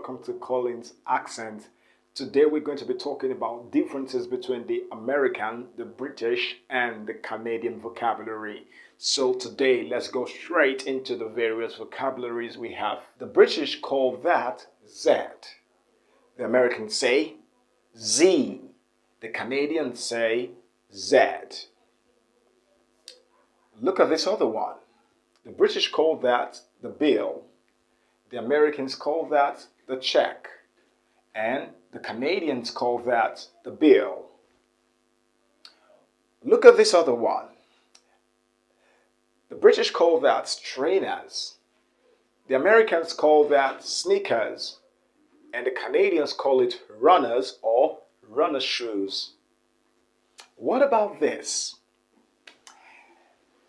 welcome to Colin's Accent. Today we're going to be talking about differences between the American, the British, and the Canadian vocabulary. So today let's go straight into the various vocabularies we have. The British call that Z. The Americans say Z. The Canadians say Z. Look at this other one. The British call that the bill. The Americans call that the check. And the Canadians call that the bill. Look at this other one. The British call that trainers. The Americans call that sneakers. And the Canadians call it runners or runner shoes. What about this?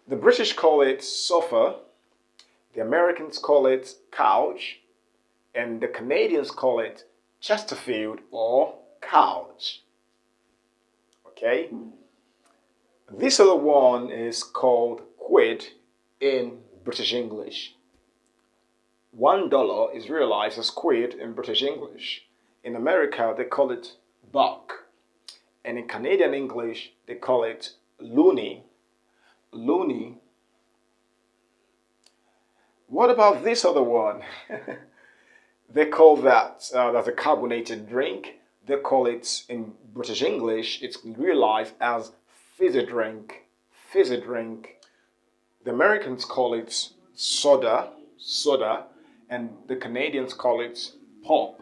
The British call it sofa. The Americans call it couch, and the Canadians call it Chesterfield or couch. Okay? This other one is called quid in British English. $1 is realized as quid in British English. In America, they call it buck. And in Canadian English, they call it loonie. Loonie. What about this other one? They call that that's a carbonated drink. They call it in British English, it's realized as fizzy drink. Fizzy drink. The Americans call it soda, and the Canadians call it pop,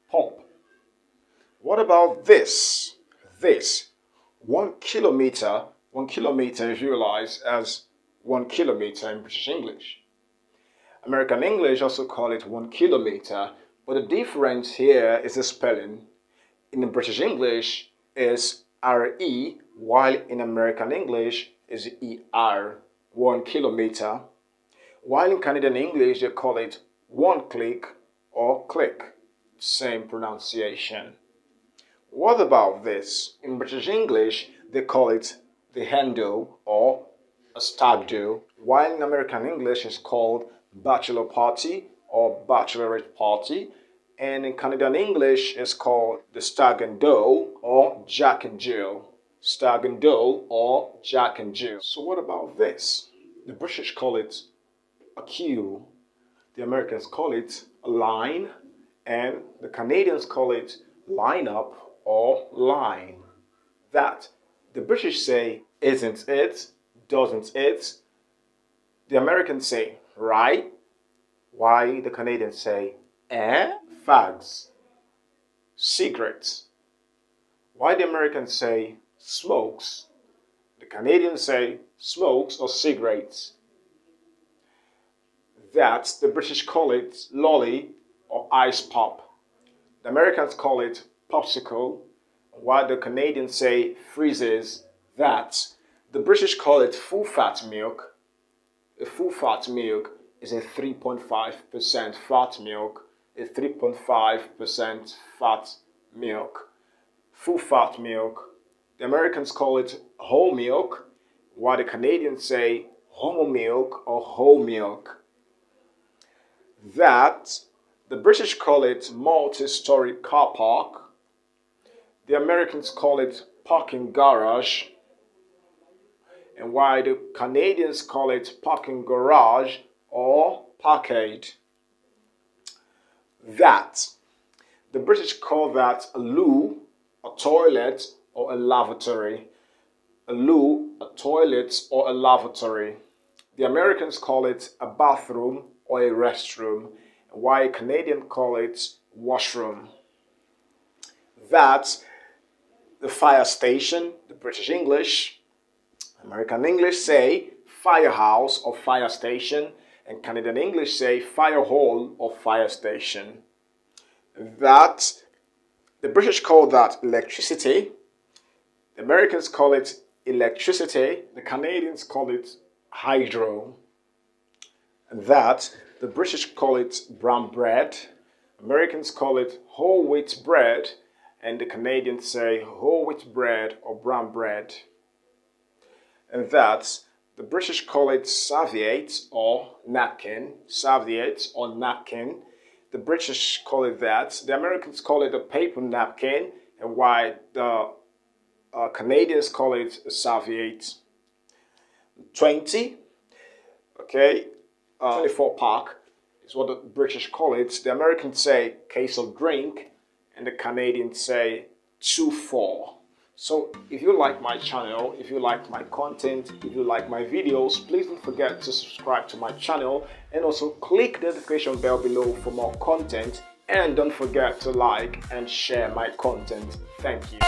pop. What about this? This 1 kilometer. 1 kilometer is realized as 1 kilometer in British English. American English also call it 1 kilometer, but the difference here is the spelling. In the British English is RE, while in American English is ER, 1 kilometer. While in Canadian English they call it 1 click or click, same pronunciation. What about this? In British English they call it the handle or a stag do, while in American English it's called bachelor party or bachelorette party, and in Canadian English it's called the stag and doe or jack and jill. Stag and doe or jack and jill. So what about this? The British call it a queue, the Americans call it a line, and the Canadians call it line up or line. That the British say isn't it, doesn't it. The Americans say right? Why the Canadians say eh? Fags. Cigarettes. Why the Americans say smokes? The Canadians say smokes or cigarettes. That the British call it lolly or ice pop. The Americans call it popsicle, while the Canadians say freezes. That the British call it full fat milk. A full fat milk is a 3.5% fat milk, a 3.5% fat milk. Full fat milk. The Americans call it whole milk, while the Canadians say homo milk or whole milk. That the British call it multi-story car park. The Americans call it parking garage, and while the Canadians call it parking garage or parkade. That the British call that a loo, a toilet, or a lavatory. A loo, a toilet, or a lavatory. The Americans call it a bathroom or a restroom, while Canadians call it washroom. That the fire station, the British English. American English say firehouse or fire station, and Canadian English say fire hall or fire station. That the British call that electricity, the Americans call it electricity, the Canadians call it hydro. And that the British call it brown bread, Americans call it whole wheat bread, and the Canadians say whole wheat bread or brown bread. And that the British call it serviette or napkin, The British call it that. The Americans call it a paper napkin, and why the Canadians call it a serviette. 20, okay, 24 pack is what the British call it. The Americans say case of drink, and the Canadians say 2-4. So if you like my channel, if you like my content, if you like my videos, please don't forget to subscribe to my channel and also click the notification bell below for more content, and don't forget to like and share my content. Thank you.